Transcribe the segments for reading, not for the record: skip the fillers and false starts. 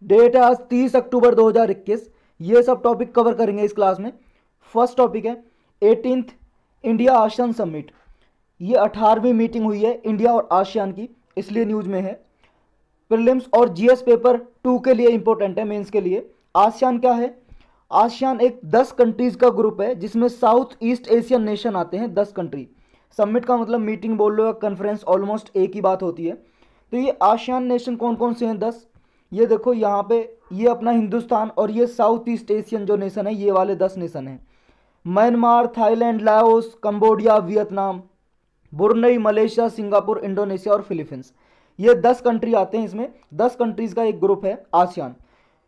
Date है आज 30 अक्टूबर 2021। ये सब टॉपिक कवर करेंगे इस क्लास में। फर्स्ट टॉपिक है 18th इंडिया आसियान समिट। ये 18वीं मीटिंग हुई है इंडिया और आसियान की, इसलिए न्यूज में है। प्रीलिम्स और जीएस पेपर 2 के लिए इंपॉर्टेंट है, मेंस के लिए। आसियान क्या है? आसियान एक 10 कंट्रीज का ग्रुप है जिसमें साउथ ईस्ट एशियन नेशन आते हैं, 10 कंट्री। समिट का मतलब मीटिंग बोल लो या कॉन्फ्रेंस, ऑलमोस्ट एक ही बात होती है। तो ये आसियान नेशन कौन कौन से हैं? 10। ये देखो यहाँ पे, ये अपना हिंदुस्तान और ये साउथ ईस्ट एशियन जो नेशन है, ये वाले 10 नेशन हैं। Myanmar, Thailand, Laos, Cambodia, Vietnam, बुरनई, Malaysia, Singapore, Indonesia और फिलीपींस। ये 10 कंट्री आते हैं इसमें। 10 कंट्रीज का एक ग्रुप है आसियान।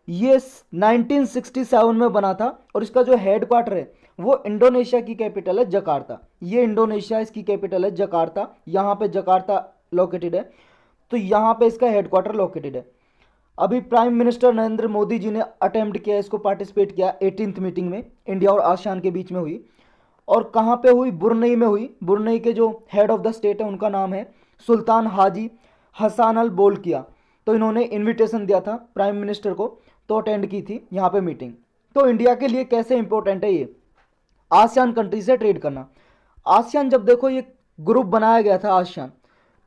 ये 1967 में बना था और इसका जो हेड क्वार्टर है वो इंडोनेशिया की कैपिटल है जकार्ता। ये इंडोनेशिया इसकी कैपिटल है जकार्ता, यहाँ पे जकार्ता लोकेटेड है। तो यहाँ पे इसका हेड क्वार्टर लोकेटेड है। अभी प्राइम मिनिस्टर नरेंद्र मोदी जी ने अटेम्प्ट किया, इसको पार्टिसिपेट किया 18th मीटिंग में इंडिया और आसियान के बीच में हुई। और कहाँ पे हुई? बुरनई में हुई। बुरनई के जो हेड ऑफ द स्टेट है उनका नाम है सुल्तान हाजी हसान अल बोलकिया। तो इन्होंने इनविटेशन दिया था प्राइम मिनिस्टर को, तो अटेंड की थी यहाँ पे मीटिंग। तो इंडिया के लिए कैसे इंपॉर्टेंट है ये आसियान कंट्री से ट्रेड करना? आसियान जब देखो ये ग्रुप बनाया गया था आसियान,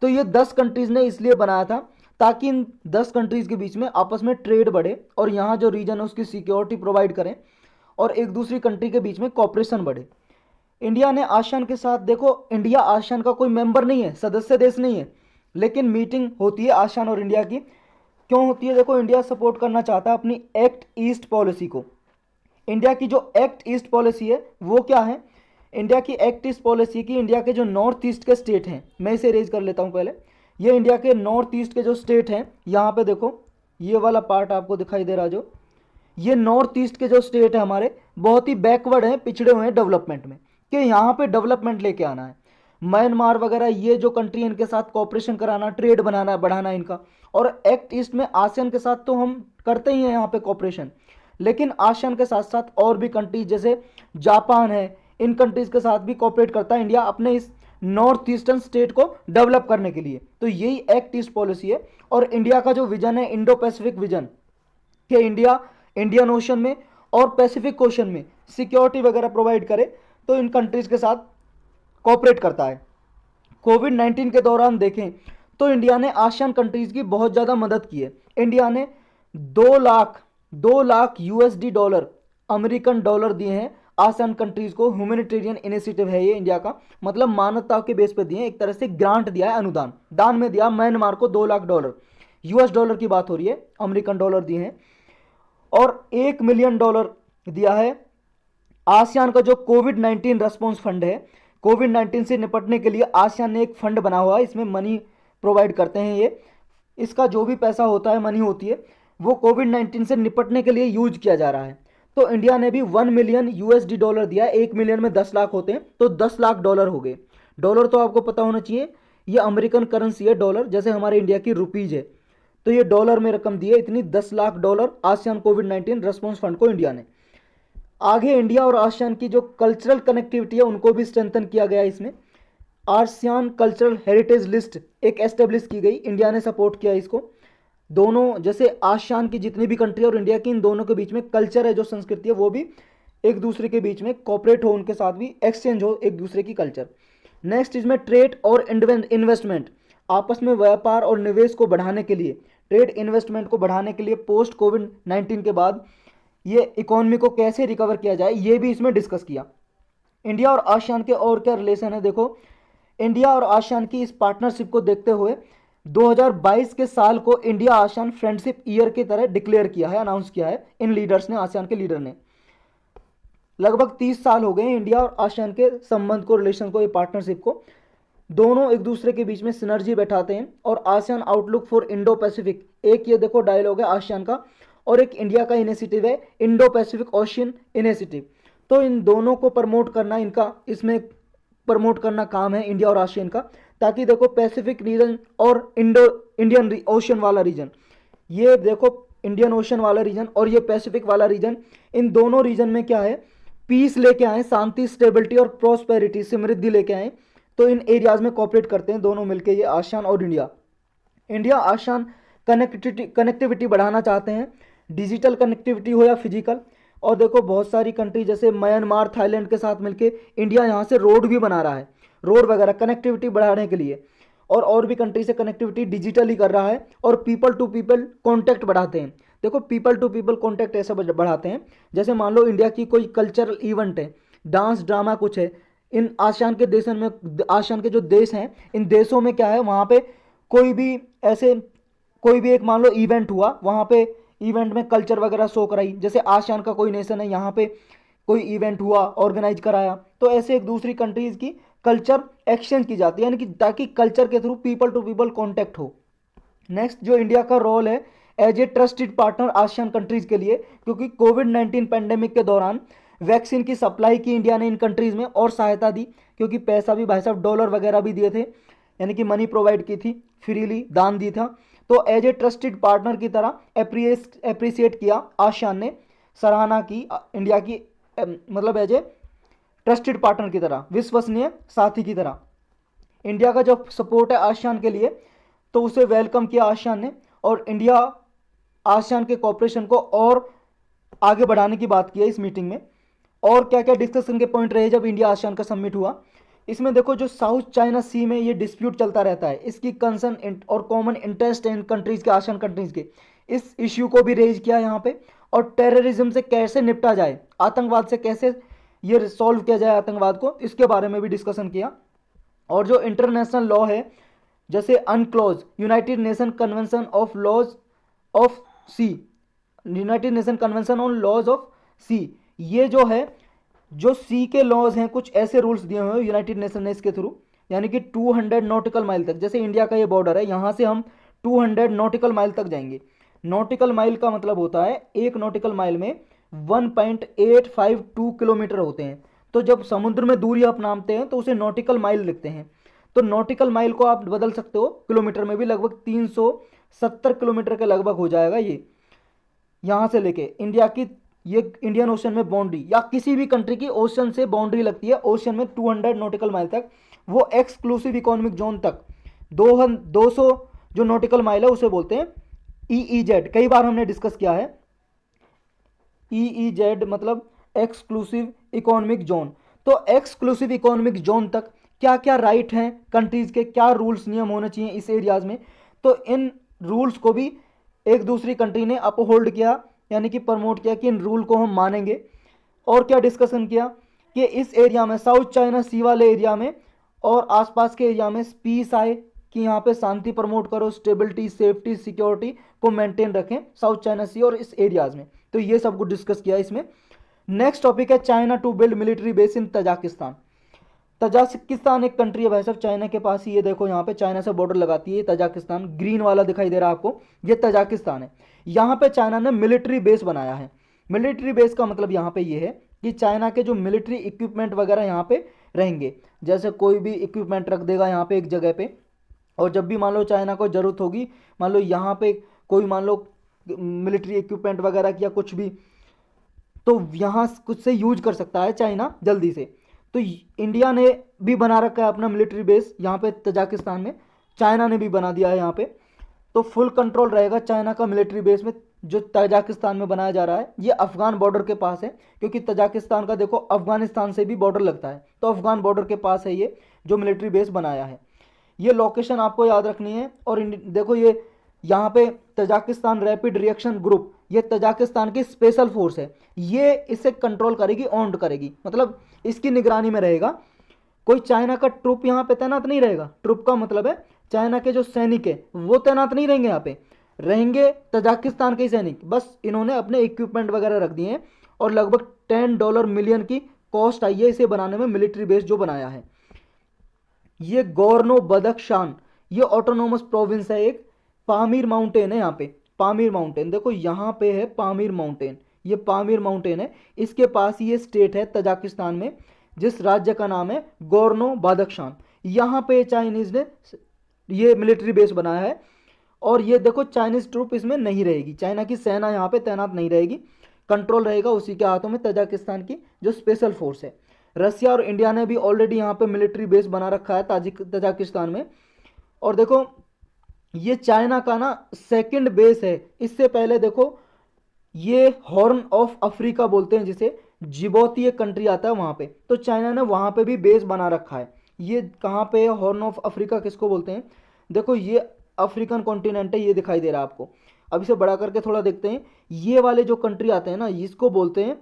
तो ये 10 कंट्रीज ने इसलिए बनाया था ताकि इन 10 कंट्रीज के बीच में आपस में ट्रेड बढ़े और यहाँ जो रीजन है उसकी सिक्योरिटी प्रोवाइड करें और एक दूसरी कंट्री के बीच में कॉपरेशन बढ़े। इंडिया ने आसियान के साथ, देखो इंडिया आसियान का कोई मेंबर नहीं है, सदस्य देश नहीं है, लेकिन मीटिंग होती है आसियान और इंडिया की। क्यों होती है? देखो इंडिया सपोर्ट करना चाहता है अपनी एक्ट ईस्ट पॉलिसी को। इंडिया की जो एक्ट ईस्ट पॉलिसी है वो क्या है? इंडिया की एक्ट ईस्ट पॉलिसी की इंडिया के जो नॉर्थ ईस्ट के स्टेट हैं, मैं इसे रेज कर लेता हूँ पहले। ये इंडिया के नॉर्थ ईस्ट के जो स्टेट हैं, यहाँ पे देखो ये वाला पार्ट आपको दिखाई दे रहा, जो ये नॉर्थ ईस्ट के जो स्टेट है हमारे, बहुत ही बैकवर्ड हैं, पिछड़े हुए हैं डेवलपमेंट में, कि यहाँ पे डेवलपमेंट लेके आना है। म्यांमार वगैरह ये जो कंट्री है इनके साथ कॉपरेशन कराना, ट्रेड बनाना, बढ़ाना इनका। और एक्ट ईस्ट में आसियान के साथ तो हम करते ही हैं यहाँ पे कॉपरेशन, लेकिन आसियान के साथ साथ और भी कंट्रीज जैसे जापान है, इन कंट्रीज के साथ भी कॉपरेट करता है इंडिया अपने इस नॉर्थ ईस्टर्न स्टेट को डेवलप करने के लिए। तो यही एक्ट ईस्ट पॉलिसी है। और इंडिया का जो विजन है इंडो पैसिफिक विजन, कि इंडिया इंडियन ओशन में और पैसिफिक ओशन में सिक्योरिटी वगैरह प्रोवाइड करे, तो इन कंट्रीज के साथ कोऑपरेट करता है। कोविड-19 के दौरान देखें तो इंडिया ने आसियान कंट्रीज की बहुत ज़्यादा मदद की है। इंडिया ने 2 lakh USD dollar, American dollar दिए हैं आसियान कंट्रीज को। ह्यूमैनिटेरियन इनिशिएटिव है ये इंडिया का, मतलब मानवता के बेस पे दिए हैं, एक तरह से ग्रांट दिया है, अनुदान दान में दिया म्यांमार को 2 लाख डॉलर। यूएस डॉलर की बात हो रही है, अमेरिकन डॉलर दिए हैं। और $1 मिलियन दिया है आसियान का जो कोविड-19 रेस्पॉन्स फंड है। कोविड-19 से निपटने के लिए आसियान ने एक फंड बना हुआ है, इसमें मनी प्रोवाइड करते हैं ये। इसका जो भी पैसा होता है, मनी होती है, वो कोविड-19 से निपटने के लिए यूज किया जा रहा है। तो इंडिया ने भी 1 मिलियन यूएसडी डॉलर दिया है। 1 मिलियन में 10 लाख होते हैं, तो 10 लाख डॉलर हो गए। डॉलर तो आपको पता होना चाहिए, ये अमेरिकन करेंसी है डॉलर, जैसे हमारे इंडिया की रुपीज है। तो ये डॉलर में रकम दी है इतनी, 10 लाख डॉलर आसियान कोविड-19 रेस्पॉन्स फंड को इंडिया ने। आगे इंडिया और आसियान की जो कल्चरल कनेक्टिविटी है उनको भी स्ट्रेंथन किया गया इसमें। आसियान कल्चरल हेरिटेज लिस्ट एक एस्टेब्लिश की गई, इंडिया ने सपोर्ट किया इसको। दोनों, जैसे आसियान की जितनी भी कंट्री और इंडिया की, इन दोनों के बीच में कल्चर है, जो संस्कृति है, वो भी एक दूसरे के बीच में कॉपरेट हो, उनके साथ भी एक्सचेंज हो एक दूसरे की कल्चर। नेक्स्ट इसमें ट्रेड और इन्वेस्टमेंट, आपस में व्यापार और निवेश को बढ़ाने के लिए, ट्रेड इन्वेस्टमेंट को बढ़ाने के लिए पोस्ट कोविड-19 के बाद ये इकोनॉमी को कैसे रिकवर किया जाए, ये भी इसमें डिस्कस किया। इंडिया और आसियान के और क्या रिलेशन है? देखो इंडिया और आसियान की इस पार्टनरशिप को देखते हुए 2022 के साल को इंडिया आसियान फ्रेंडशिप ईयर की तरह डिक्लेयर किया है, अनाउंस किया है इन लीडर्स ने, आसियान के लीडर ने। लगभग 30 साल हो गए इंडिया और आसियान के संबंध को, रिलेशन को, ये पार्टनरशिप को। दोनों एक दूसरे के बीच में सिनर्जी बैठाते हैं। और ASEAN outlook for Indo Pacific, एक ये देखो डायलॉग है आसियान का, और एक इंडिया का इनिशिएटिव है इंडो पैसिफिक ओशियन इनिशिएटिव। तो इन दोनों को प्रमोट करना, इनका इसमें प्रमोट करना काम है इंडिया और आसियान का, ताकि देखो पैसिफिक रीजन और इंडियन ओशन वाला रीजन, ये देखो इंडियन ओशन वाला रीजन और ये पैसिफिक वाला रीजन, इन दोनों रीजन में क्या है, पीस लेके आए, शांति, स्टेबिलिटी और प्रोस्पेरिटी, समृद्धि लेके आए। तो इन एरियाज में कॉपरेट करते हैं दोनों मिलके, ये आसियान और इंडिया। इंडिया आसियान कनेक्टिविटी बढ़ाना चाहते हैं, डिजिटल कनेक्टिविटी हो या फिजिकल। और देखो बहुत सारी कंट्री जैसे म्यांमार, थाईलैंड के साथ मिलके इंडिया यहाँ से रोड भी बना रहा है, रोड वगैरह कनेक्टिविटी बढ़ाने के लिए। और भी कंट्री से कनेक्टिविटी डिजिटली कर रहा है। और पीपल टू पीपल कॉन्टैक्ट बढ़ाते हैं। देखो पीपल टू पीपल कॉन्टैक्ट ऐसे बढ़ाते हैं, जैसे मान लो इंडिया की कोई कल्चरल इवेंट है, डांस ड्रामा कुछ है, इन आसियान के देशों में, आसियान के जो देश हैं इन देशों में क्या है, वहाँ पे कोई भी ऐसे कोई भी एक मान लो इवेंट हुआ, वहाँ पे इवेंट में कल्चर वगैरह शो कराई, जैसे आसियान का कोई नेशन है, यहाँ पे कोई इवेंट हुआ, ऑर्गेनाइज कराया, तो ऐसे एक दूसरी कंट्रीज़ की कल्चर एक्सचेंज की जाती है, यानी कि ताकि कल्चर के through people to people contact हो। नेक्स्ट जो इंडिया का रोल है as a trusted partner ASEAN countries के लिए, क्योंकि कोविड-19 पैंडेमिक के दौरान वैक्सीन की सप्लाई की इंडिया ने इन कंट्रीज में और सहायता दी, क्योंकि पैसा भी भाई साहब डॉलर वगैरह भी दिए थे, यानी कि मनी प्रोवाइड की थी, फ्रीली दान दी था। तो एज ए ट्रस्टेड पार्टनर की तरह एप्रिसिएट किया आसियान ने, सराहना की इंडिया की, मतलब एज ए ट्रस्टेड पार्टनर की तरह, विश्वसनीय साथी की तरह। इंडिया का जो सपोर्ट है आसियान के लिए, तो उसे वेलकम किया आसियान ने। और इंडिया आसियान के कॉपरेशन को और आगे बढ़ाने की बात की है इस मीटिंग में। और क्या क्या डिस्कशन के पॉइंट रहे जब इंडिया आसियान का समिट हुआ, इसमें देखो जो साउथ चाइना सी में ये डिस्प्यूट चलता रहता है, इसकी कंसर्न और कॉमन इंटरेस्ट इन कंट्रीज के, आसियान कंट्रीज के, इस इश्यू को भी रेज किया यहाँ पे। और टेररिज्म से कैसे निपटा जाए, आतंकवाद से कैसे ये सॉल्व किया जाए आतंकवाद को, इसके बारे में भी डिस्कशन किया। और जो इंटरनेशनल लॉ है, जैसे UNCLOS united nation convention of laws of sea, united nation convention on laws of sea, ये जो है, जो सी के लॉज हैं, कुछ ऐसे रूल्स दिए हुए हैं यूनाइटेड नेशन ने इसके थ्रू, यानी कि 200 नॉटिकल माइल तक, जैसे इंडिया का ये बॉर्डर है, यहाँ से हम 200 नॉटिकल माइल तक जाएंगे। नॉटिकल माइल का मतलब होता है, एक नॉटिकल माइल में 1.852 किलोमीटर होते हैं। तो जब समुद्र में दूरी आप नापते हैं तो उसे नॉटिकल माइल लिखते हैं। तो नॉटिकल माइल को आप बदल सकते हो किलोमीटर में भी, लगभग 370 किलोमीटर के लगभग हो जाएगा ये, यहाँ से लेके इंडिया की, ये इंडियन ओशन में बाउंड्री या किसी भी कंट्री की ओशन से बाउंड्री लगती है, ओशन में 200 नॉटिकल माइल तक, वो एक्सक्लूसिव इकोनॉमिक जोन तक 200 जो नॉटिकल माइल है उसे बोलते हैं EEZ। कई बार हमने डिस्कस किया है, EEZ मतलब एक्सक्लूसिव इकोनॉमिक जोन। तो एक्सक्लूसिव इकोनॉमिक जोन तक क्या क्या राइट हैं कंट्रीज़ के, क्या रूल्स नियम होने चाहिए इस एरियाज में, तो इन रूल्स को भी एक दूसरी कंट्री ने अपहोल्ड किया, यानी कि प्रमोट किया कि इन रूल को हम मानेंगे। और क्या डिस्कशन किया कि इस एरिया में, साउथ चाइना सी वाले एरिया में और आसपास के एरिया में पीस आए, कि यहाँ पे शांति प्रमोट करो, स्टेबिलिटी, सेफ्टी, सिक्योरिटी को मेंटेन रखें साउथ चाइना सी और इस एरियाज में। तो ये सब कुछ डिस्कस किया इसमें। नेक्स्ट टॉपिक है China to build military base in Tajikistan. Tajikistan एक कंट्री है भाई साहब, चाइना के पास ही, ये देखो यहाँ पे चाइना से बॉर्डर लगाती है तजाकिस्तान, ग्रीन वाला दिखाई दे रहा है आपको, ये तजाकिस्तान है। यहाँ पे चाइना ने मिलिट्री बेस बनाया है। मिलिट्री बेस का मतलब यहाँ पे ये है कि चाइना के जो मिलिट्री इक्विपमेंट वगैरह यहाँ पे रहेंगे, जैसे कोई भी इक्विपमेंट रख देगा यहाँ पे एक जगह पे, और जब भी मान लो चाइना को ज़रूरत होगी, मान लो यहाँ पे कोई मान लो मिलिट्री इक्विपमेंट वगैरह या कुछ भी, तो यहाँ कुछ से यूज कर सकता है चाइना जल्दी से। तो इंडिया ने भी बना रखा है अपना मिलिट्री बेस यहाँ पे तजाकिस्तान में, चाइना ने भी बना दिया है यहाँ पे। तो फुल कंट्रोल रहेगा चाइना का मिलिट्री बेस में, जो तजाकिस्तान में बनाया जा रहा है। ये अफगान बॉर्डर के पास है, क्योंकि तजाकिस्तान का देखो अफगानिस्तान से भी बॉर्डर लगता है, तो अफगान बॉर्डर के पास है ये जो मिलिट्री बेस बनाया है। ये लोकेशन आपको याद रखनी है। और देखो ये यहाँ पे तजाकिस्तान रैपिड रिएक्शन ग्रुप, ये तजाकिस्तान की स्पेशल फोर्स है, ये इसे कंट्रोल करेगी, ऑन्ड करेगी, मतलब इसकी निगरानी में रहेगा। कोई चाइना का ट्रुप यहाँ पे तैनात नहीं रहेगा। ट्रुप का मतलब है चाइना के जो सैनिक है वो तैनात नहीं रहेंगे, यहाँ पे रहेंगे तजाकिस्तान के सैनिक। बस इन्होंने अपने इक्विपमेंट वगैरह रख दिए हैं, और लगभग $10 मिलियन की कॉस्ट आई है इसे बनाने में, मिलिट्री बेस जो बनाया है। ये गोर्नो बदख्शान, ये ऑटोनोमस प्रोविंस है, एक पामीर माउंटेन है यहाँ पे, पामीर माउंटेन देखो यहाँ पे है पामीर माउंटेन, ये पामीर माउंटेन है, इसके पास ये स्टेट है तजाकिस्तान में, जिस राज्य का नाम है गोर्नो बदख्शान। यहाँ पे चाइनीज ने ये मिलिट्री बेस बनाया है। और ये देखो चाइनीज ट्रूप इसमें नहीं रहेगी, चाइना की सेना यहाँ पे तैनात नहीं रहेगी, कंट्रोल रहेगा उसी के हाथों में, तजाकिस्तान की जो स्पेशल फोर्स है। रसिया और इंडिया ने भी ऑलरेडी यहाँ पे मिलिट्री बेस बना रखा है तजाकिस्तान में। और देखो ये चाइना का ना सेकंड बेस है। इससे पहले देखो ये हॉर्न ऑफ अफ्रीका बोलते हैं जिसे, जिबौती एक कंट्री आता है वहाँ पे, तो चाइना ने वहाँ पे भी बेस बना रखा है। ये कहाँ पे है हॉर्न ऑफ अफ्रीका, किसको बोलते हैं? देखो ये अफ्रीकन कॉन्टिनेंट है, ये दिखाई दे रहा है आपको। अब इसे बड़ा करके थोड़ा देखते हैं। ये वाले जो कंट्री आते हैं ना, इसको बोलते हैं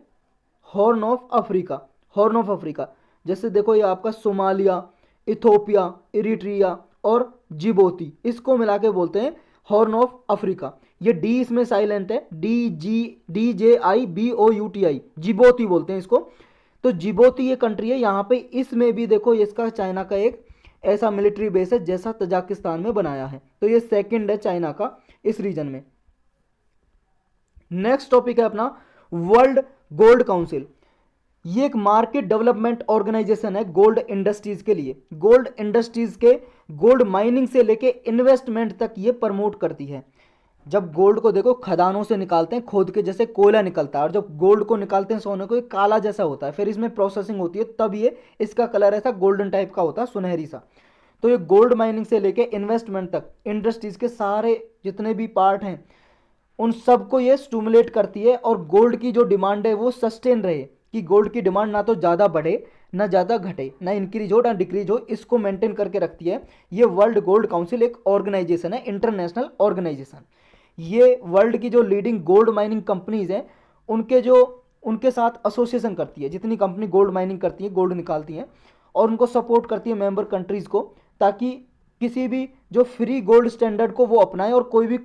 horn of Africa. Horn of Africa, जैसे देखो ये आपका सोमालिया, इथोपिया, इरिट्रिया और जिबोती, इसको मिला के बोलते हैं हॉर्न ऑफ अफ्रीका। ये डी इसमें साइलेंट है, DJIBOUTI, जिबोती बोलते हैं इसको। तो जिबोती ये कंट्री है, यहाँ पे इसमें भी देखो इसका चाइना का एक ऐसा मिलिट्री बेस है जैसा तजाकिस्तान में बनाया है। तो ये सेकंड है चाइना का इस रीजन में। नेक्स्ट टॉपिक है अपना वर्ल्ड गोल्ड काउंसिल। ये एक मार्केट डेवलपमेंट ऑर्गेनाइजेशन है गोल्ड इंडस्ट्रीज के लिए। गोल्ड इंडस्ट्रीज के गोल्ड माइनिंग से लेके इन्वेस्टमेंट तक ये प्रमोट करती है। जब गोल्ड को देखो खदानों से निकालते हैं, खोद के जैसे कोयला निकलता है, और जब गोल्ड को निकालते हैं सोने को, ये काला जैसा होता है, फिर इसमें प्रोसेसिंग होती है, तब ये इसका कलर ऐसा गोल्डन टाइप का होता है, सुनहरी सा। तो ये गोल्ड माइनिंग से लेके इन्वेस्टमेंट तक इंडस्ट्रीज के सारे जितने भी पार्ट हैं उन सबको ये स्टूमुलेट करती है, और गोल्ड की जो डिमांड है वो सस्टेन रहे, कि गोल्ड की डिमांड ना तो ज़्यादा बढ़े ना ज़्यादा घटे, ना इंक्रीज हो ना डिक्रीज हो, इसको मेंटेन करके रखती है। ये वर्ल्ड गोल्ड काउंसिल एक ऑर्गेनाइजेशन है, इंटरनेशनल ऑर्गेनाइजेशन। ये वर्ल्ड की जो लीडिंग गोल्ड माइनिंग कंपनीज हैं उनके साथ एसोसिएशन करती है, जितनी कंपनी गोल्ड माइनिंग करती है, गोल्ड निकालती हैं, और उनको सपोर्ट करती है मेंबर कंट्रीज़ को, ताकि किसी भी जो फ्री गोल्ड स्टैंडर्ड को वो अपनाए और कोई भी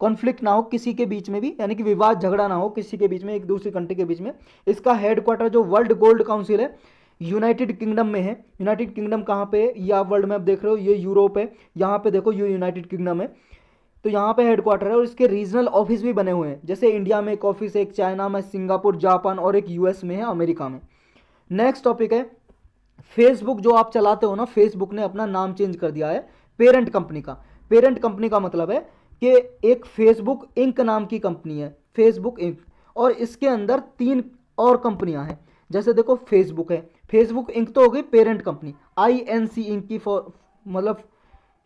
कॉन्फ्लिक्ट ना हो किसी के बीच में भी, यानी कि विवाद झगड़ा ना हो किसी के बीच में, एक दूसरी कंट्री के बीच में। इसका हेडक्वार्टर जो वर्ल्ड गोल्ड काउंसिल है यूनाइटेड किंगडम में है। यूनाइटेड किंगडम कहाँ पे है, ये आप वर्ल्ड मैप देख रहे हो, ये यूरोप है, यहाँ पे देखो ये यूनाइटेड किंगडम है। तो यहाँ पे हेडक्वार्टर है, और इसके रीजनल ऑफिस भी बने हुए हैं, जैसे इंडिया में एक ऑफिस है, एक चाइना में, सिंगापुर, जापान, और एक यूएस में है, अमेरिका में। नेक्स्ट टॉपिक है फेसबुक। जो आप चलाते हो ना, फेसबुक ने अपना नाम चेंज कर दिया है पेरेंट कंपनी का। पेरेंट कंपनी का मतलब है कि एक फेसबुक इंक नाम की कंपनी है, फेसबुक इंक, और इसके अंदर 3 और कंपनियां हैं। जैसे देखो फेसबुक है, फेसबुक इंक तो हो गई पेरेंट कंपनी, INC इंक की मतलब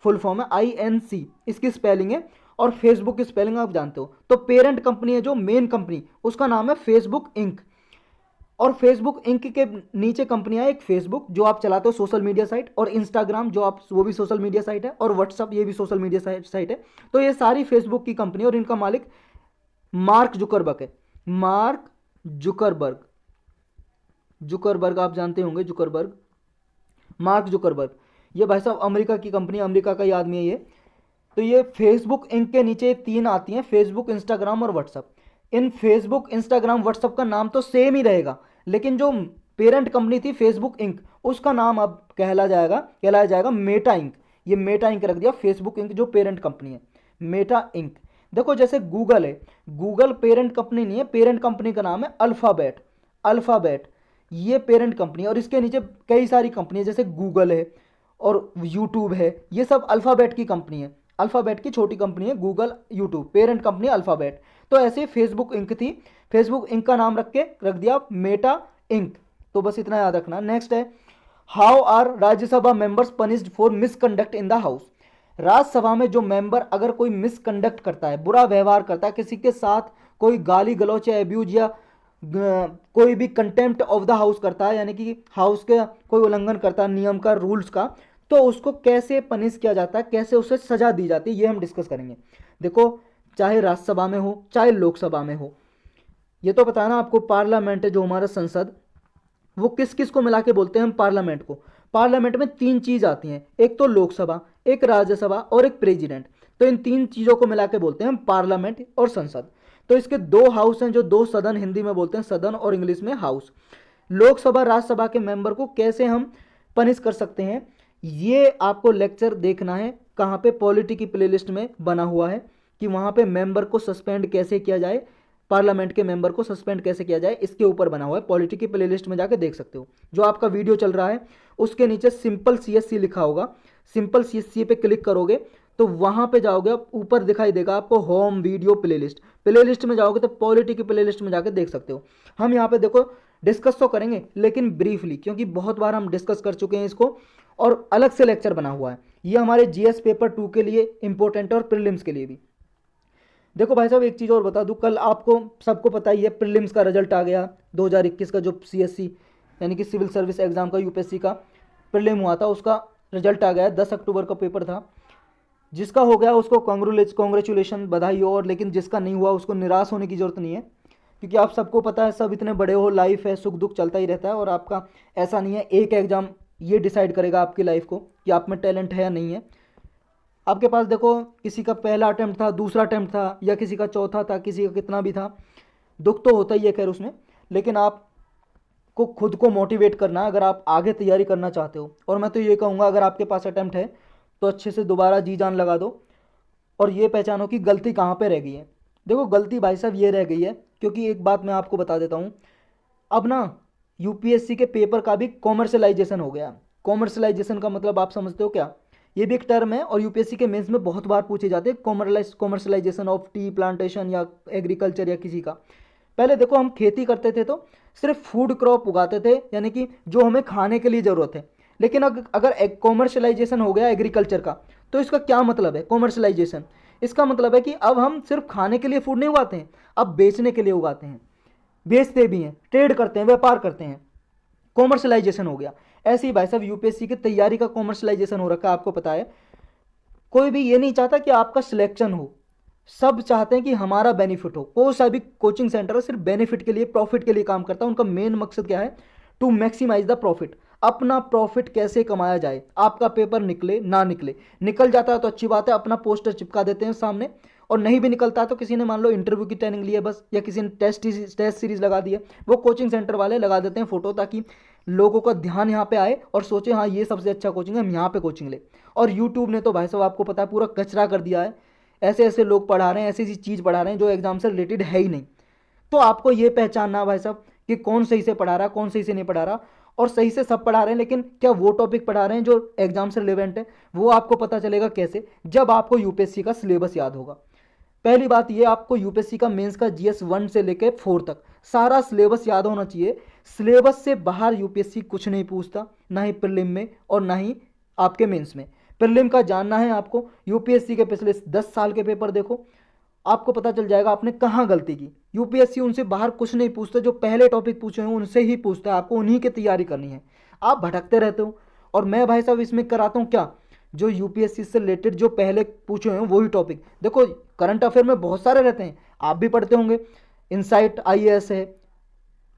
फुल फॉर्म है INC, इसकी स्पेलिंग है, और फेसबुक की स्पेलिंग आप जानते हो। तो पेरेंट कंपनी है जो मेन कंपनी, उसका नाम है फेसबुक इंक। और फेसबुक इंक के नीचे कंपनियां, एक फेसबुक जो आप चलाते हो सोशल मीडिया साइट, और इंस्टाग्राम जो आप, वो भी सोशल मीडिया साइट है, और व्हाट्सअप ये भी सोशल मीडिया साइट है। तो ये सारी फेसबुक की कंपनी, और इनका मालिक मार्क जुकरबर्ग है। मार्क जुकरबर्ग, जुकरबर्ग आप जानते होंगे, जुकरबर्ग, मार्क जुकरबर्ग, ये भाई साहब अमेरिका की कंपनी, अमेरिका का ही आदमी है ये। तो ये फेसबुक इंक के नीचे 3 आती हैं, फेसबुक, इंस्टाग्राम और व्हाट्सअप। इन फेसबुक, इंस्टाग्राम, व्हाट्सअप का नाम तो सेम ही रहेगा, लेकिन जो पेरेंट कंपनी थी फेसबुक इंक, उसका नाम अब कहलाया जाएगा मेटा इंक। ये मेटा इंक रख दिया, फेसबुक इंक जो पेरेंट कंपनी है, मेटा इंक। देखो जैसे गूगल है, गूगल पेरेंट कंपनी नहीं है, पेरेंट कंपनी का नाम है अल्फ़ाबेट। अल्फ़ाबेट ये पेरेंट कंपनी है, और इसके नीचे कई सारी कंपनी है, जैसे गूगल है और यूट्यूब है, ये सब अल्फ़ाबेट की कंपनी है। अल्फ़ाबेट की छोटी कंपनी है Google, YouTube, parent company alphabet. तो ऐसे फेसबुक इंक थी, फेसबुक इंक का नाम रख दिया मेटा इंक। तो बस इतना याद रखना। नेक्स्ट है how are Rajya Sabha members punished for misconduct in the House. Rajya Sabha में जो मेंबर अगर कोई मिसकंडक्ट करता है, बुरा व्यवहार करता है, किसी के साथ कोई गाली गलौच या एब्यूज या कोई भी कंटेम्प्ट ऑफ द हाउस करता है, यानी कि हाउस के कोई उल्लंघन करता है नियम का, रूल्स का, तो उसको कैसे पनिश किया जाता है, कैसे उसे सजा दी जाती है, ये हम डिस्कस करेंगे। देखो चाहे राज्यसभा में हो चाहे लोकसभा में हो, ये तो पता है ना आपको, पार्लियामेंट है जो हमारा संसद, वो किस किस को मिला के बोलते हैं हम पार्लियामेंट को। पार्लियामेंट में 3 चीज़ आती हैं, एक तो लोकसभा, एक राज्यसभा और एक प्रेसिडेंट। तो इन 3 चीज़ों को मिला के बोलते हैं हम पार्लियामेंट और संसद। तो इसके 2 हाउस हैं, जो 2 सदन हिंदी में बोलते हैं सदन, और इंग्लिश में हाउस। लोकसभा राज्यसभा के मेंबर को कैसे हम पनिश कर सकते हैं, ये आपको लेक्चर देखना है। कहाँ पे, पॉलिटी की प्लेलिस्ट में बना हुआ है, कि वहाँ पे मेंबर को सस्पेंड कैसे किया जाए, पार्लियामेंट के मेंबर को सस्पेंड कैसे किया जाए, इसके ऊपर बना हुआ है। पॉलिटी की प्लेलिस्ट में जाके देख सकते हो। जो आपका वीडियो चल रहा है उसके नीचे सिंपल CSC लिखा होगा, सिंपल CSC पे क्लिक करोगे तो वहाँ पे जाओगे, आप ऊपर दिखाई देगा आपको होम वीडियो प्लेलिस्ट। प्लेलिस्ट में जाओगे तो पॉलिटी की प्लेलिस्ट में जाके देख सकते हो। हम यहाँ पे देखो डिस्कस तो करेंगे लेकिन ब्रीफली, क्योंकि बहुत बार हम डिस्कस कर चुके हैं इसको, और अलग से लेक्चर बना हुआ है। ये हमारे जीएस पेपर 2 के लिए इंपॉर्टेंट है और प्रीलिम्स के लिए भी। देखो भाई साहब, एक चीज़ और बता दूं, कल आपको सबको पता ही है प्रीलिम्स का रिजल्ट आ गया 2021 का, जो सीएससी यानी कि सिविल सर्विस एग्जाम का यूपीएससी का प्रीलिम हुआ था, उसका रिजल्ट आ गया। 10 अक्टूबर का पेपर था। जिसका हो गया उसको कॉन्ग्रेचुलेशन, बधाई हो, और लेकिन जिसका नहीं हुआ उसको निराश होने की ज़रूरत नहीं है, क्योंकि आप सबको पता है, सब इतने बड़े हो, लाइफ है, सुख दुख चलता ही रहता है, और आपका ऐसा नहीं है एक एग्ज़ाम ये डिसाइड करेगा आपकी लाइफ को कि आप में टैलेंट है या नहीं है। आपके पास देखो, किसी का पहला अटेम्प्ट था, दूसरा अटेम्प्ट था, या किसी का चौथा था, किसी का कितना भी था, दुख तो होता ही है खैर उसमें, लेकिन आपको खुद को मोटिवेट करना है अगर आप आगे तैयारी करना चाहते हो। और मैं तो ये कहूँगा, अगर आपके पास अटेम्प्ट है तो अच्छे से दोबारा जी जान लगा दो और ये पहचानो कि गलती कहाँ पे रह गई है। देखो गलती भाई साहब ये रह गई है, क्योंकि एक बात मैं आपको बता देता हूँ, अब ना यूपीएससी के पेपर का भी कॉमर्शलाइजेशन हो गया। कॉमर्शलाइजेशन का मतलब आप समझते हो क्या? ये भी एक टर्म है और यूपीएससी के मेंस में बहुत बार पूछे जाते हैं, कॉमर्शलाइजेशन ऑफ टी प्लांटेशन या एग्रीकल्चर या किसी का। पहले देखो हम खेती करते थे तो सिर्फ फूड क्रॉप उगाते थे, यानी कि जो हमें खाने के लिए ज़रूरत है। लेकिन अगर एक कॉमर्शलाइजेशन हो गया एग्रीकल्चर का, तो इसका क्या मतलब है कॉमर्शलाइजेशन? इसका मतलब है कि अब हम सिर्फ खाने के लिए फूड नहीं उगाते हैं, अब बेचने के लिए उगाते हैं, बेचते भी हैं, ट्रेड करते हैं, व्यापार करते हैं, कॉमर्शलाइजेशन हो गया। ऐसे ही भाई साहब यूपीएससी की तैयारी का कॉमर्शलाइजेशन हो रखा है, आपको पता है। कोई भी ये नहीं चाहता कि आपका सिलेक्शन हो, सब चाहते हैं कि हमारा बेनिफिट हो। कोई सा भी कोचिंग सेंटर सिर्फ बेनिफिट के लिए, प्रॉफिट के लिए काम करता है। उनका मेन मकसद क्या है? To maximize the profit. अपना प्रॉफिट कैसे कमाया जाए। आपका पेपर निकले ना निकले, निकल जाता है तो अच्छी बात है, अपना पोस्टर चिपका देते हैं सामने, और नहीं भी निकलता है तो किसी ने मान लो इंटरव्यू की ट्रेनिंग ली है बस, या किसी ने टेस्ट सीरीज लगा दी है, वो कोचिंग सेंटर वाले लगा देते हैं फोटो, ताकि लोगों का ध्यान यहाँ पे आए और सोचे हाँ ये सबसे अच्छा कोचिंग है, हम यहाँ पे कोचिंग ले। और यूट्यूब ने तो भाई साहब आपको पता है पूरा कचरा कर दिया है। ऐसे ऐसे लोग पढ़ा रहे हैं, ऐसी ऐसी चीज़ पढ़ा रहे हैं जो एग्जाम से रिलेटेड है ही नहीं। तो आपको ये पहचानना भाई साहब कि कौन सही से पढ़ा रहा है, कौन सही से नहीं पढ़ा रहा। और सही से सब पढ़ा रहे हैं, लेकिन क्या वो टॉपिक पढ़ा रहे हैं जो एग्जाम से रिलेवेंट है? वो आपको पता चलेगा कैसे? जब आपको यूपीएससी का सिलेबस याद होगा। पहली बात ये, आपको यूपीएससी का मेंस का जीएस 1 से लेकर 4 तक सारा सिलेबस याद होना चाहिए। सिलेबस से बाहर यूपीएससी कुछ नहीं पूछता, ना ही प्रीलिम में और ना ही आपके मेंस में। प्रीलिम का जानना है आपको, यूपीएससी के पिछले 10 साल के पेपर देखो, आपको पता चल जाएगा आपने कहाँ गलती की। यूपीएससी उनसे बाहर कुछ नहीं पूछता, जो पहले टॉपिक पूछे हैं उनसे ही पूछता है, आपको उन्हीं की तैयारी करनी है। आप भटकते रहते हो, और मैं भाई साहब इसमें कराता हूँ क्या, जो यूपीएससी से रिलेटेड जो पहले पूछे हैं वही टॉपिक। देखो करंट अफेयर में बहुत सारे रहते हैं, आप भी पढ़ते होंगे। इनसाइट आईएएस है,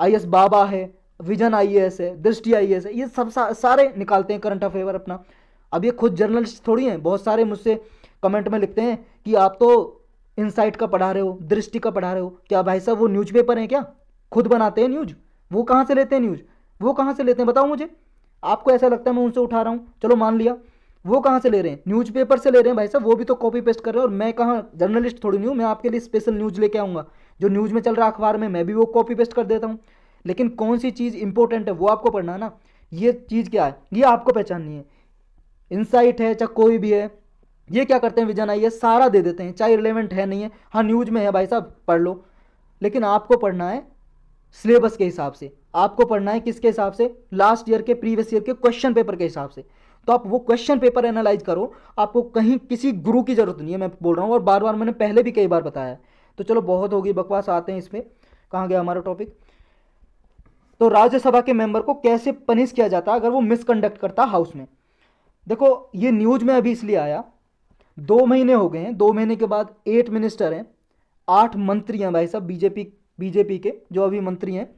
आईएएस बाबा है, विजन आईएएस है, दृष्टि आईएएस है, ये सब सारे निकालते हैं करंट अफेयर अपना। अब ये खुद जर्नलिस्ट थोड़ी हैं, बहुत सारे मुझसे कमेंट में लिखते हैं कि आप तो इनसाइट का पढ़ा रहे हो, दृष्टि का पढ़ा रहे हो। क्या भाई साहब वो न्यूज़पेपर हैं क्या? खुद बनाते हैं न्यूज़? वो कहाँ से लेते हैं न्यूज़? वो कहाँ से लेते हैं बताओ मुझे। आपको ऐसा लगता है मैं उनसे उठा रहा हूँ, चलो मान लिया, वो कहाँ से ले रहे हैं? न्यूज़पेपर से ले रहे हैं भाई साहब, वो भी तो कॉपी पेस्ट कर रहे हैं। और मैं कहाँ जर्नलिस्ट थोड़ी नहीं हूँ, मैं आपके लिए स्पेशल न्यूज़ लेके आऊँगा। जो न्यूज़ में चल रहा है अखबार में, मैं भी वो कॉपी पेस्ट कर देता हूँ। लेकिन कौन सी चीज़ इंपॉर्टेंट है वो आपको पढ़ना है ना। ये चीज़ क्या है ये आपको पहचाननी है। इनसाइट है चाहे कोई भी है, ये क्या करते हैं, विजन आई है, सारा दे देते हैं, चाहे रिलेवेंट है नहीं है। हाँ न्यूज़ में है भाई साहब पढ़ लो, लेकिन आपको पढ़ना है सिलेबस के हिसाब से। आपको पढ़ना है किसके हिसाब से? लास्ट ईयर के, प्रीवियस ईयर के क्वेश्चन पेपर के हिसाब से। तो आप वो क्वेश्चन पेपर एनालाइज करो। आपको कहीं किसी गुरु की जरूरत नहीं है, मैं बोल रहा हूँ, और बार बार मैंने पहले भी कई बार बताया है। तो चलो बहुत होगी बकवास, आते हैं इसमें। कहाँ गया हमारा टॉपिक? तो राज्यसभा के मेंबर को कैसे पनिश किया जाता है अगर वो मिसकंडक्ट करता हाउस में। देखो ये न्यूज में अभी इसलिए आया, 2 महीने हो गए हैं, 2 महीने के बाद 8 मिनिस्टर हैं, 8 मंत्री हैं भाई साहब, बीजेपी के जो अभी मंत्री हैं।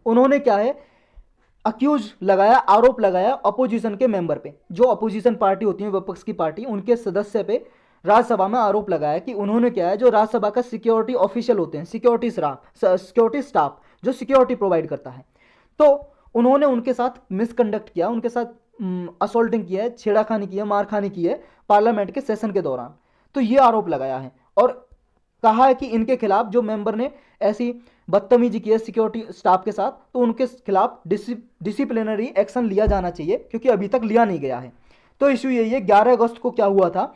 उन्होंने क्या है, अक्यूज लगाया, आरोप लगाया अपोजिशन के मेंबर पे, जो अपोजिशन पार्टी होती है, विपक्ष की पार्टी, उनके सदस्य पे राज्यसभा में आरोप लगाया कि उन्होंने क्या है, जो राज्यसभा का सिक्योरिटी ऑफिशियल होते हैं, सिक्योरिटी स्टाफ जो सिक्योरिटी प्रोवाइड करता है, तो उन्होंने उनके साथ मिसकंडक्ट किया, उनके साथ असोल्टिंग किया है, छेड़ाखानी की है, मारखानी की है पार्लियामेंट के सेशन के दौरान। तो ये आरोप लगाया है और कहा है कि इनके खिलाफ जो मेंबर ने ऐसी बदतमीजी की है सिक्योरिटी स्टाफ के साथ, तो उनके खिलाफ डिसिप्लिनरी एक्शन लिया जाना चाहिए, क्योंकि अभी तक लिया नहीं गया है। तो इशू यही है, 11 अगस्त को क्या हुआ था,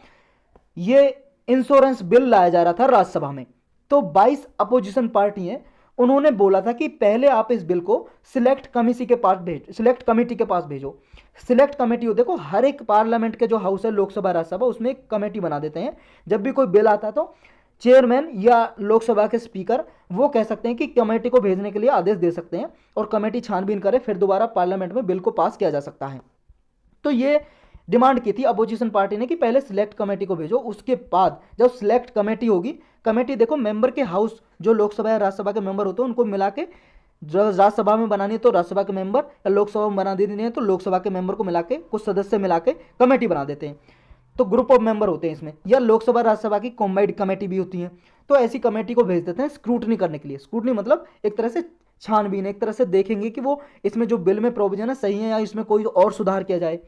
ये इंश्योरेंस बिल लाया जा रहा था राज्यसभा में। तो 22 अपोजिशन पार्टी हैं, उन्होंने बोला था कि पहले आप इस बिल को सिलेक्ट कमेटी के पास भेजो। सिलेक्ट कमेटी हो, देखो हर एक पार्लियामेंट के जो हाउस है, लोकसभा राज्यसभा, उसमें एक कमेटी बना देते हैं। जब भी कोई बिल आता है तो चेयरमैन या लोकसभा के स्पीकर वो कह सकते हैं कि कमेटी को भेजने के लिए आदेश दे सकते हैं और कमेटी छानबीन करे, फिर दोबारा पार्लियामेंट में बिल को पास किया जा सकता है। तो ये डिमांड की थी अपोजिशन पार्टी ने कि पहले सिलेक्ट कमेटी को भेजो, उसके बाद जब सिलेक्ट कमेटी होगी, कमेटी देखो मेंबर के हाउस जो लोकसभा या राज्यसभा के मेंबर होते हैं उनको मिला के, राज्यसभा में बनानी है तो राज्यसभा के मेंबर, या लोकसभा में बना देनी है तो लोकसभा के मेंबर को मिला के, कुछ सदस्य मिला के कमेटी बना देते हैं। तो ग्रुप ऑफ मेंबर होते हैं इसमें, या लोकसभा राज्यसभा की कॉम्बाइंड कमेटी भी होती है। तो ऐसी कमेटी को भेज देते हैं स्क्रूटनी करने के लिए। स्क्रूटनी मतलब एक तरह से छानबीन, एक तरह से देखेंगे कि वो इसमें जो बिल में प्रोविजन है सही है या इसमें कोई और सुधार किया जाए।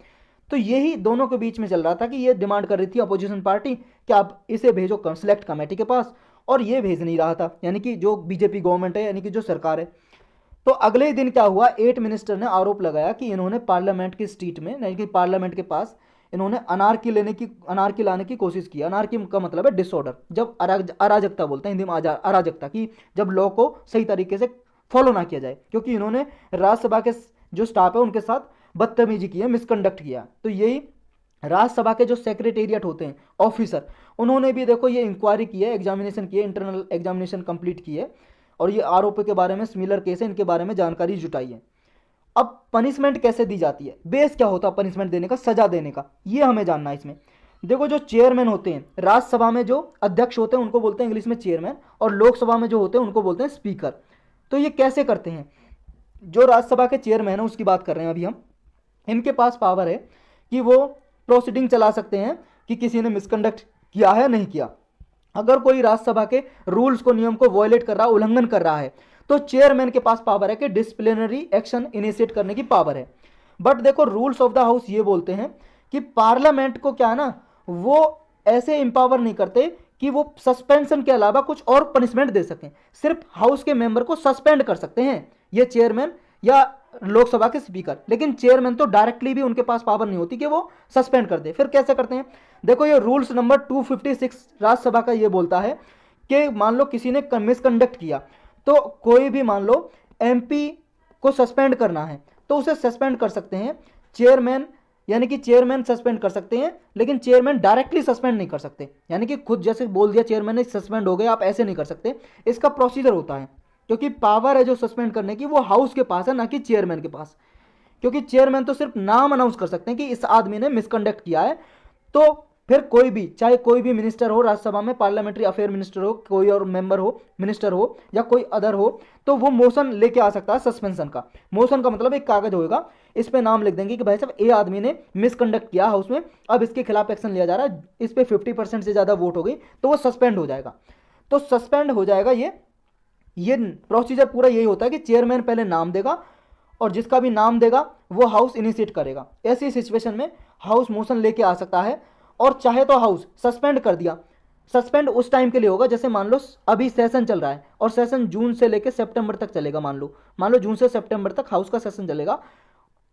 तो यही दोनों के बीच में चल रहा था कि ये डिमांड कर रही थी अपोजिशन पार्टी कि आप इसे भेजो सिलेक्ट कमेटी के पास, और ये भेज नहीं रहा था, यानी कि जो बीजेपी गवर्नमेंट है, यानी कि जो सरकार है। तो अगले ही दिन क्या हुआ, 8 मिनिस्टर ने आरोप लगाया कि इन्होंने पार्लियामेंट की स्ट्रीट में, यानी कि पार्लियामेंट के पास इन्होंने अनारकी लाने की कोशिश की। अनारकी का मतलब है डिसऑर्डर, जब अराजकता बोलते हैं हिंदी में, अराजकता की, जब लॉ को सही तरीके से फॉलो ना किया जाए, क्योंकि इन्होंने राज्यसभा के जो स्टाफ है उनके साथ बदतमीजी की है, मिसकंडक्ट किया। तो यही राज्यसभा के जो सेक्रेटेरिएट होते हैं ऑफिसर, उन्होंने भी देखो ये इंक्वायरी की है, एग्जामिनेशन की है, इंटरनल एग्जामिनेशन कंप्लीट की है, और ये आरोप के बारे में, सिमिलर केस है, इनके बारे में जानकारी जुटाई है। अब पनिशमेंट कैसे दी जाती है, बेस क्या होता है पनिशमेंट देने का, सजा देने का, ये हमें जानना है इसमें। देखो जो चेयरमैन होते हैं, राज्यसभा में जो अध्यक्ष होते हैं उनको बोलते हैं इंग्लिश में चेयरमैन, और लोकसभा में जो होते हैं उनको बोलते हैं स्पीकर। तो ये कैसे करते हैं, जो राज्यसभा के चेयरमैन है उसकी बात कर रहे हैं अभी हम। इनके पास पावर है कि वो प्रोसीडिंग चला सकते हैं कि किसी ने मिसकंडक्ट किया है नहीं किया। अगर कोई राज्यसभा के रूल्स को, नियम को वॉयलेट कर रहा है, उल्लंघन कर रहा है, तो चेयरमैन के पास पावर है कि डिसिप्लिनरी एक्शन इनिशिएट करने की पावर है। बट देखो रूल्स ऑफ द हाउस ये बोलते हैं कि पार्लियामेंट को क्या ना, वो ऐसे इंपावर नहीं करते कि वो सस्पेंशन के अलावा कुछ और पनिशमेंट दे सकें। सिर्फ हाउस के मेंबर को सस्पेंड कर सकते हैं ये चेयरमैन या लोकसभा के स्पीकर, लेकिन चेयरमैन तो डायरेक्टली भी उनके पास पावर नहीं होती कि वो सस्पेंड कर दे। फिर कैसे करते हैं, देखो ये रूल्स नंबर 256 राज्यसभा का ये बोलता है कि मान लो किसी ने मिसकंडक्ट किया, तो कोई भी मान लो एमपी को सस्पेंड करना है तो उसे सस्पेंड कर सकते हैं चेयरमैन, यानी कि चेयरमैन सस्पेंड कर सकते हैं, लेकिन चेयरमैन डायरेक्टली सस्पेंड नहीं कर सकते, यानी कि खुद जैसे बोल दिया चेयरमैन ने सस्पेंड हो गए, आप ऐसे नहीं कर सकते। इसका प्रोसीजर होता है, क्योंकि पावर है जो सस्पेंड करने की वो हाउस के पास है, ना कि चेयरमैन के पास। क्योंकि चेयरमैन तो सिर्फ नाम अनाउंस कर सकते हैं कि इस आदमी ने मिसकंडक्ट किया है, तो फिर कोई भी, चाहे कोई भी मिनिस्टर हो राज्यसभा में, पार्लियामेंट्री अफेयर मिनिस्टर हो, कोई और मेंबर हो, मिनिस्टर हो या कोई अदर हो, तो वो मोशन लेके आ सकता है सस्पेंशन का। मोशन का मतलब एक कागज होगा, इस पे नाम लिख देंगे कि भाई साहब ए आदमी ने मिसकंडक्ट किया हाउस में, अब इसके खिलाफ एक्शन लिया जा रहा है, इस पे 50% से ज़्यादा वोट हो गई तो वो सस्पेंड हो जाएगा। तो सस्पेंड हो जाएगा, ये प्रोसीजर पूरा यही होता है कि चेयरमैन पहले नाम देगा और जिसका भी नाम देगा वो हाउस इनिशिएट करेगा। ऐसी सिचुएशन में हाउस मोशन लेके आ सकता है, और चाहे तो हाउस सस्पेंड कर दिया। सस्पेंड उस टाइम के लिए होगा, जैसे मान लो अभी सेशन चल रहा है और सेशन जून से लेकर सितंबर तक चलेगा, मान लो जून से सितंबर तक हाउस का सेशन चलेगा,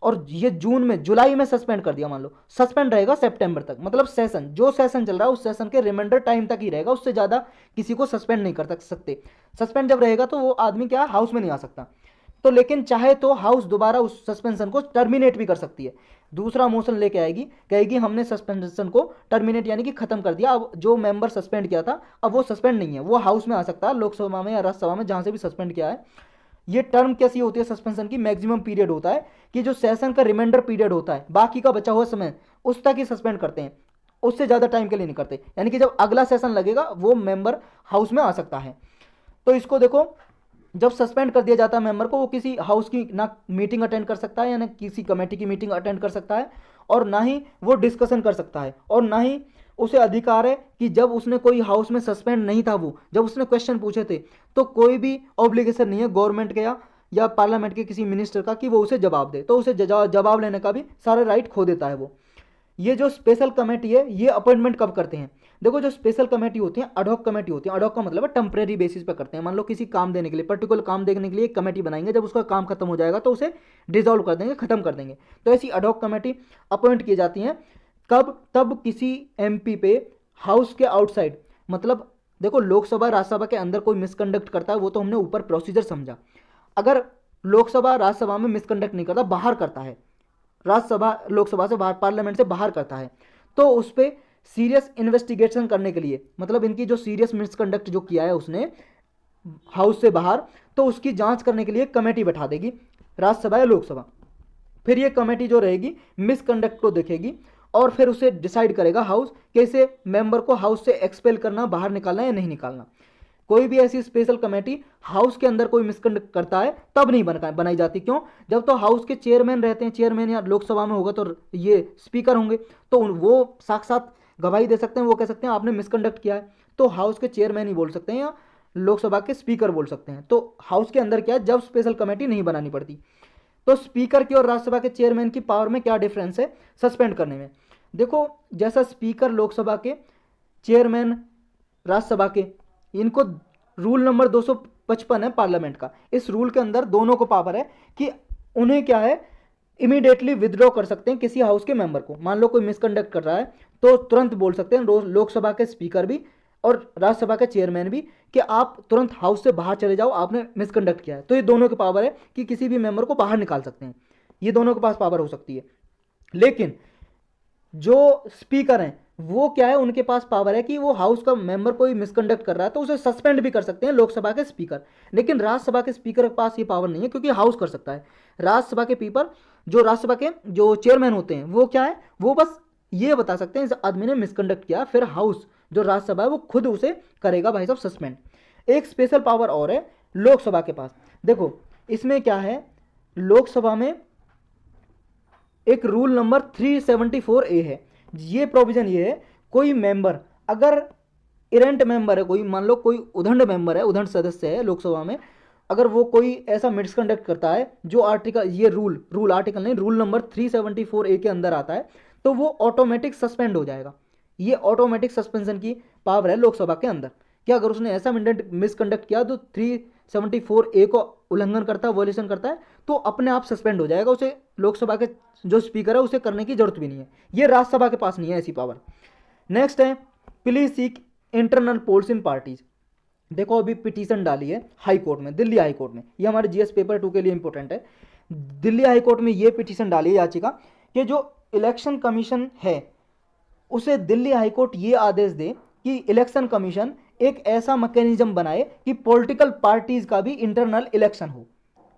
और ये जून में, जुलाई में सस्पेंड कर दिया, मान लो सस्पेंड रहेगा सितंबर तक, मतलब सेशन, जो सेशन चल रहा है उस सेशन के रिमाइंडर टाइम तक ही रहेगा, उससे ज़्यादा किसी को सस्पेंड नहीं कर सकते। सस्पेंड जब रहेगा तो वो आदमी क्या हाउस में नहीं आ सकता। तो लेकिन चाहे तो हाउस दोबारा उस सस्पेंशन को टर्मिनेट भी कर सकती है, दूसरा मोशन लेके आएगी, कहेगी हमने सस्पेंशन को टर्मिनेट यानी कि खत्म कर दिया, अब जो मेंबर सस्पेंड किया था अब वो सस्पेंड नहीं है, वो हाउस में आ सकता है, लोकसभा में या राज्यसभा में, जहां से भी सस्पेंड किया है। ये टर्म कैसी होती है सस्पेंशन की, मैक्सिमम पीरियड होता है कि जो सेशन का रिमाइंडर पीरियड होता है, बाकी का बचा हुआ समय, उस तक ही सस्पेंड करते हैं, उससे ज़्यादा टाइम के लिए नहीं करते। यानी कि जब अगला सेशन लगेगा वो मेंबर हाउस में आ सकता है। तो इसको देखो, जब सस्पेंड कर दिया जाता है मेंबर को, वो किसी हाउस की ना मीटिंग अटेंड कर सकता है या ना किसी कमेटी की मीटिंग अटेंड कर सकता है, और ना ही वो डिस्कशन कर सकता है, और ना ही उसे अधिकार है कि जब उसने कोई हाउस में सस्पेंड नहीं था, वो जब उसने क्वेश्चन पूछे थे तो कोई भी ऑब्लिगेशन नहीं है गवर्नमेंट के या पार्लियामेंट के किसी मिनिस्टर का कि वो उसे जवाब दे, तो उसे जवाब लेने का भी सारा राइट खो देता है वो। ये जो स्पेशल कमेटी है ये अपॉइंटमेंट कब करते हैं, देखो जो स्पेशल कमेटी होती है अडॉक कमेटी होती है, अडॉक का मतलब है टेम्परेरी बेसिस पे करते हैं। मान लो किसी काम देने के लिए, पर्टिकुलर काम देने के लिए एक कमेटी बनाएंगे, जब उसका काम खत्म हो जाएगा तो उसे डिसॉल्व कर देंगे, खत्म कर देंगे। तो ऐसी अडॉक कमेटी अपॉइंट की जाती हैं कब, तब किसी एमपी पे हाउस के आउटसाइड, मतलब देखो लोकसभा राज्यसभा के अंदर कोई मिसकंडक्ट करता है वो तो हमने ऊपर प्रोसीजर समझा। अगर लोकसभा राज्यसभा में मिसकंडक्ट नहीं करता, बाहर करता है, राज्यसभा लोकसभा से बाहर, पार्लियामेंट से बाहर करता है, तो उस पर सीरियस इन्वेस्टिगेशन करने के लिए, मतलब इनकी जो सीरियस मिसकंडक्ट जो किया है उसने हाउस से बाहर, तो उसकी जांच करने के लिए कमेटी बैठा देगी राज्यसभा या लोकसभा। फिर ये कमेटी जो रहेगी मिसकंडक्ट को देखेगी और फिर उसे डिसाइड करेगा हाउस कि इसे मेंबर को हाउस से एक्सपेल करना, बाहर निकालना या नहीं निकालना। कोई भी ऐसी स्पेशल कमेटी हाउस के अंदर कोई मिसकंडक्ट करता है तब नहीं बनाई जाती। क्यों? जब तो हाउस के चेयरमैन रहते हैं, चेयरमैन या लोकसभा में होगा तो ये स्पीकर होंगे, तो वो साक्षात गवाही दे सकते हैं, वो कह सकते हैं आपने मिसकंडक्ट किया है, तो हाउस के चेयरमैन ही बोल सकते हैं या लोकसभा के स्पीकर बोल सकते हैं। तो हाउस के अंदर क्या है, जब स्पेशल कमेटी नहीं बनानी पड़ती। तो स्पीकर की और राज्यसभा के चेयरमैन की पावर में क्या डिफरेंस है सस्पेंड करने में? देखो, जैसा स्पीकर लोकसभा के, चेयरमैन राज्यसभा के, इनको रूल नंबर 255 है पार्लियामेंट का, इस रूल के अंदर दोनों को पावर है कि उन्हें क्या है, इमीडिएटली विदड्रॉ कर सकते हैं किसी हाउस के मेंबर को। मान लो कोई मिसकंडक्ट कर रहा है तो तुरंत बोल सकते हैं लोकसभा के स्पीकर भी और राज्यसभा के चेयरमैन भी कि आप तुरंत हाउस से बाहर चले जाओ, आपने मिसकंडक्ट किया है। तो ये दोनों की पावर है कि किसी भी मेंबर को बाहर निकाल सकते हैं, ये दोनों के पास पावर हो सकती है। लेकिन जो स्पीकर हैं वो क्या है, उनके पास पावर है कि वो हाउस का मेंबर कोई मिसकंडक्ट कर रहा है तो उसे सस्पेंड भी कर सकते हैं लोकसभा के स्पीकर। लेकिन राज्यसभा के स्पीकर के पास ये पावर नहीं है क्योंकि हाउस कर सकता है। राज्यसभा के पीपर, जो राज्यसभा के जो चेयरमैन होते हैं, वो क्या है, वो बस ये बता सकते हैं इस आदमी ने मिसकंडक्ट किया, फिर हाउस जो राज्यसभा है वो खुद उसे करेगा भाई साहब सस्पेंड। एक स्पेशल पावर और है लोकसभा के पास। देखो इसमें क्या है, लोकसभा में एक रूल नंबर 374A है। ये प्रोविजन ये है, कोई मेंबर अगर इरेंट मेंबर है, कोई मान लो कोई उदंड मेंबर है, उदंड सदस्य है लोकसभा में, अगर वो कोई ऐसा मिसकंडक्ट करता है जो आर्टिकल, ये रूल आर्टिकल नहीं, रूल नंबर 374A के अंदर आता है, तो वो ऑटोमेटिक सस्पेंड हो जाएगा। ये ऑटोमेटिक सस्पेंशन की पावर है लोकसभा के अंदर। क्या अगर उसने ऐसा मिसकंडक्ट किया तो 374A को उल्लंघन करता है, वॉल्यूशन करता है, तो अपने आप सस्पेंड हो जाएगा, उसे लोकसभा के जो स्पीकर है उसे करने की जरूरत भी नहीं है। ये राज्यसभा के पास नहीं है ऐसी पावर। नेक्स्ट है please seek internal polls in parties. देखो अभी पिटीशन डाली है हाई कोर्ट में, दिल्ली हाई कोर्ट में, ये हमारे जीएस पेपर 2 के लिए इंपॉर्टेंट है। दिल्ली हाई कोर्ट में ये पिटीशन डाली है याचिका कि जो इलेक्शन कमीशन है उसे दिल्ली हाई कोर्ट ये आदेश दे कि इलेक्शन कमीशन एक ऐसा मैकेनिज्म बनाए कि पॉलिटिकल पार्टीज का भी इंटरनल इलेक्शन हो।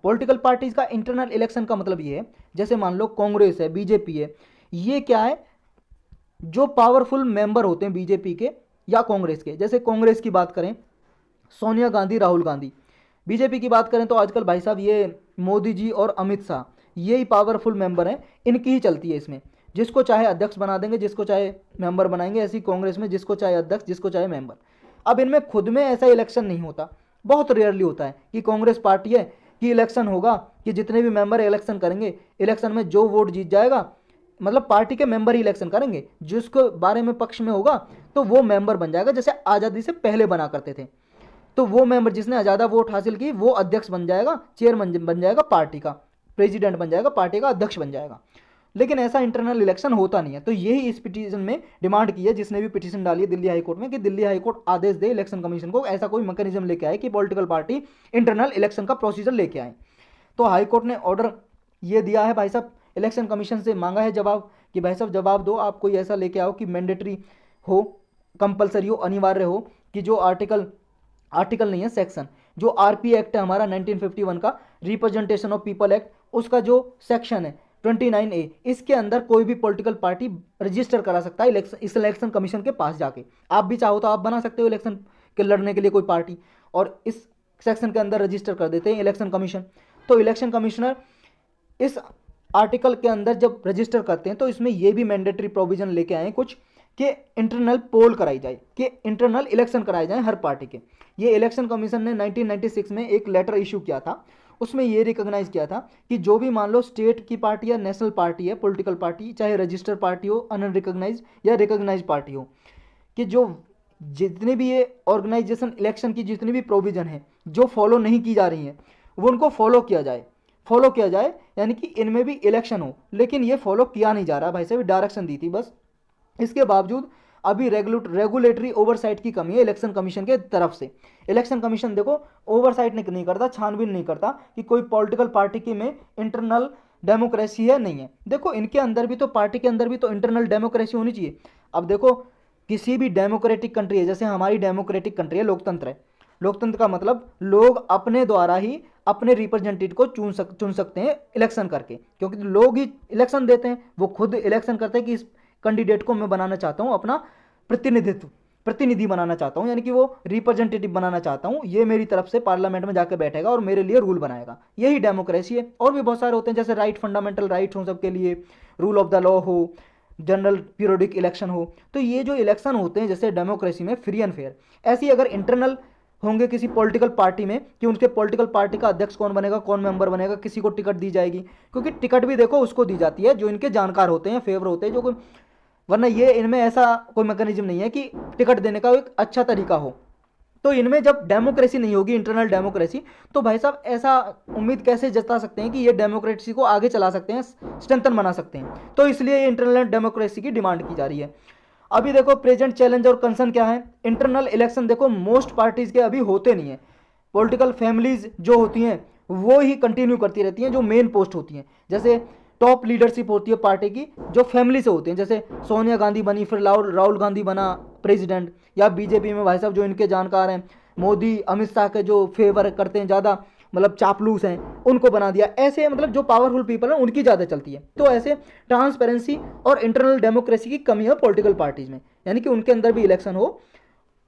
पॉलिटिकल पार्टीज का इंटरनल इलेक्शन का मतलब ये है, जैसे मान लो कांग्रेस है, बीजेपी है, ये क्या है, जो पावरफुल मेंबर होते हैं बीजेपी के या कांग्रेस के, जैसे कांग्रेस की बात करें सोनिया गांधी, राहुल गांधी, बीजेपी की बात करें तो आजकल भाई साहब ये मोदी जी और अमित शाह, ये ही पावरफुल मेंबर हैं, इनकी ही चलती है इसमें। जिसको चाहे अध्यक्ष बना देंगे, जिसको चाहे मेंबर बनाएंगे, ऐसी कांग्रेस में जिसको चाहे अध्यक्ष, जिसको चाहे मेंबर। अब इनमें खुद में ऐसा इलेक्शन नहीं होता, बहुत रेयरली होता है कि कांग्रेस पार्टी है कि इलेक्शन होगा कि जितने भी मेंबर इलेक्शन करेंगे, इलेक्शन में जो वोट जीत जाएगा, मतलब पार्टी के मेंबर ही इलेक्शन करेंगे, जिसको बारे में पक्ष में होगा तो वो मेंबर बन जाएगा, जैसे आज़ादी से पहले बना करते थे। तो वो मेंबर जिसने ज़्यादा वोट हासिल की वो अध्यक्ष बन जाएगा, चेयरमैन बन जाएगा पार्टी का, प्रेसिडेंट बन जाएगा, पार्टी का अध्यक्ष बन जाएगा। लेकिन ऐसा इंटरनल इलेक्शन होता नहीं है। तो यही इस पिटीशन में डिमांड की है, जिसने भी पिटीशन डाली है दिल्ली हाई कोर्ट में, कि दिल्ली हाई कोर्ट आदेश दे इलेक्शन कमीशन को, ऐसा कोई मैकेनिज्म लेके आए कि पॉलिटिकल पार्टी इंटरनल इलेक्शन का प्रोसीजर लेके आए। तो हाई कोर्ट ने ऑर्डर ये दिया है भाई साहब, इलेक्शन कमीशन से मांगा है जवाब कि भाई साहब जवाब दो, आप कोई ऐसा लेके आओ कि मैंडेटरी हो, कंपलसरी हो, अनिवार्य हो, कि जो आर्टिकल नहीं है, सेक्शन, जो आरपी एक्ट है हमारा 1951 का, रिप्रेजेंटेशन ऑफ पीपल एक्ट, उसका जो सेक्शन है 29A, इसके अंदर कोई भी पॉलिटिकल पार्टी रजिस्टर करा सकता है इस इलेक्शन कमीशन के पास जाके। आप भी चाहो तो आप बना सकते हो इलेक्शन के लड़ने के लिए कोई पार्टी, और इस सेक्शन के अंदर रजिस्टर कर देते हैं इलेक्शन कमीशन। तो इलेक्शन कमिश्नर इस आर्टिकल के अंदर जब रजिस्टर करते हैं तो इसमें यह भी मैंडेटरी प्रोविजन लेके आए कुछ, कि इंटरनल पोल कराई जाए, कि इंटरनल इलेक्शन कराए जाए हर पार्टी के। ये इलेक्शन कमीशन ने 1996 में एक लेटर इशू किया था, उसमें ये रिकॉग्नाइज किया था कि जो भी मान लो स्टेट की पार्टी या नेशनल पार्टी है, पॉलिटिकल पार्टी, चाहे रजिस्टर्ड पार्टी हो, अनरिकॉग्नाइज या रिकॉग्नाइज पार्टी हो, कि जो जितने भी ये ऑर्गेनाइजेशन इलेक्शन की जितनी भी प्रोविजन है जो फॉलो नहीं की जा रही हैं, वो उनको फॉलो किया जाए, यानी कि इनमें भी इलेक्शन हो। लेकिन ये फॉलो किया नहीं जा रहा भाई साहब, डायरेक्शन दी थी बस। इसके बावजूद अभी रेगुलेटरी ओवरसाइट की कमी है इलेक्शन कमीशन के तरफ से। इलेक्शन कमीशन देखो ओवरसाइट नहीं करता, छानबीन नहीं करता कि कोई पॉलिटिकल पार्टी की में इंटरनल डेमोक्रेसी है नहीं है। देखो इनके अंदर भी तो, पार्टी के अंदर भी तो इंटरनल डेमोक्रेसी होनी चाहिए। अब देखो किसी भी डेमोक्रेटिक कंट्री है, जैसे हमारी डेमोक्रेटिक कंट्री है, लोकतंत्र है। लोकतंत्र का मतलब लोग अपने द्वारा ही अपने रिप्रेजेंटेटिव को चुन सकते हैं इलेक्शन करके, क्योंकि लोग ही इलेक्शन देते हैं। वो खुद इलेक्शन करते हैं कि इस कैंडिडेट को मैं बनाना चाहता हूँ अपना प्रतिनिधि बनाना चाहता हूँ, यानी कि वो रिप्रेजेंटेटिव बनाना चाहता हूँ, ये मेरी तरफ से पार्लियामेंट में जाकर बैठेगा और मेरे लिए रूल बनाएगा। यही डेमोक्रेसी है। और भी बहुत सारे होते हैं, जैसे राइट, फंडामेंटल राइट्स हो सबके लिए, रूल ऑफ द लॉ हो, जनरल पीरियोडिक इलेक्शन हो। तो ये जो इलेक्शन होते हैं जैसे डेमोक्रेसी में फ्री एंड फेयर, ऐसी अगर इंटरनल होंगे किसी पॉलिटिकल पार्टी में कि उनके पॉलिटिकल पार्टी का अध्यक्ष कौन बनेगा, कौन मेंबर बनेगा, किसी को टिकट दी जाएगी, क्योंकि टिकट भी देखो उसको दी जाती है जो इनके जानकार होते हैं, फेवर होते हैं, जो कोई, वरना ये इनमें ऐसा कोई मैकेनिज्म नहीं है कि टिकट देने का एक अच्छा तरीका हो। तो इनमें जब डेमोक्रेसी नहीं होगी, इंटरनल डेमोक्रेसी, तो भाई साहब ऐसा उम्मीद कैसे जता सकते हैं कि ये डेमोक्रेसी को आगे चला सकते हैं, स्ट्रेंथन बना सकते हैं। तो इसलिए ये इंटरनल डेमोक्रेसी की डिमांड की जा रही है। अभी देखो प्रेजेंट चैलेंज और कंसर्न क्या है। इंटरनल इलेक्शन देखो मोस्ट पार्टीज के अभी होते नहीं है। पॉलिटिकल फैमिलीज जो होती हैं वो ही कंटिन्यू करती रहती हैं जो मेन पोस्ट होती हैं। जैसे टॉप लीडरशिप होती है पार्टी की जो फैमिली से होती हैं, जैसे सोनिया गांधी बनी, फिर राहुल गांधी बना प्रेसिडेंट, या बीजेपी में भाई साहब जो इनके जानकार हैं, मोदी, अमित शाह के जो फेवर करते हैं ज़्यादा, मतलब चापलूस हैं, उनको बना दिया। ऐसे मतलब जो पावरफुल पीपल हैं उनकी ज़्यादा चलती है। तो ऐसे ट्रांसपेरेंसी और इंटरनल डेमोक्रेसी की कमी है पॉलिटिकल पार्टीज में, यानी कि उनके अंदर भी इलेक्शन हो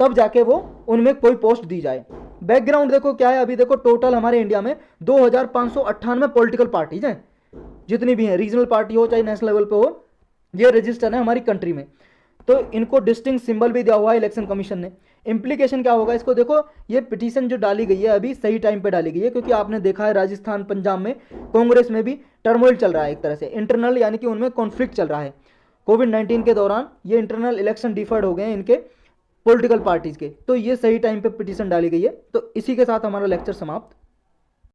तब जाके वो उनमें कोई पोस्ट दी जाए। बैकग्राउंड देखो क्या है। अभी देखो टोटल हमारे इंडिया में 2598 पॉलिटिकल पार्टीज हैं, जितनी भी हैं, रीजनल पार्टी हो चाहे नेशनल लेवल पे हो, ये रजिस्टर है हमारी कंट्री में। तो इनको डिस्टिंग सिंबल भी दिया हुआ है इलेक्शन कमीशन ने। इम्प्लीकेशन क्या होगा इसको देखो, ये पिटीशन जो डाली गई है अभी सही टाइम पे डाली गई है, क्योंकि आपने देखा है राजस्थान, पंजाब में, कांग्रेस में भी टर्मोइल चल रहा है, एक तरह से इंटरनल, यानी कि उनमें कॉन्फ्लिक्ट चल रहा है। कोविड-19 के दौरान ये इंटरनल इलेक्शन डिफर्ड हो गए हैं इनके पॉलिटिकल पार्टीज के। तो ये सही टाइम पे पिटीशन डाली गई है। तो इसी के साथ हमारा लेक्चर समाप्त।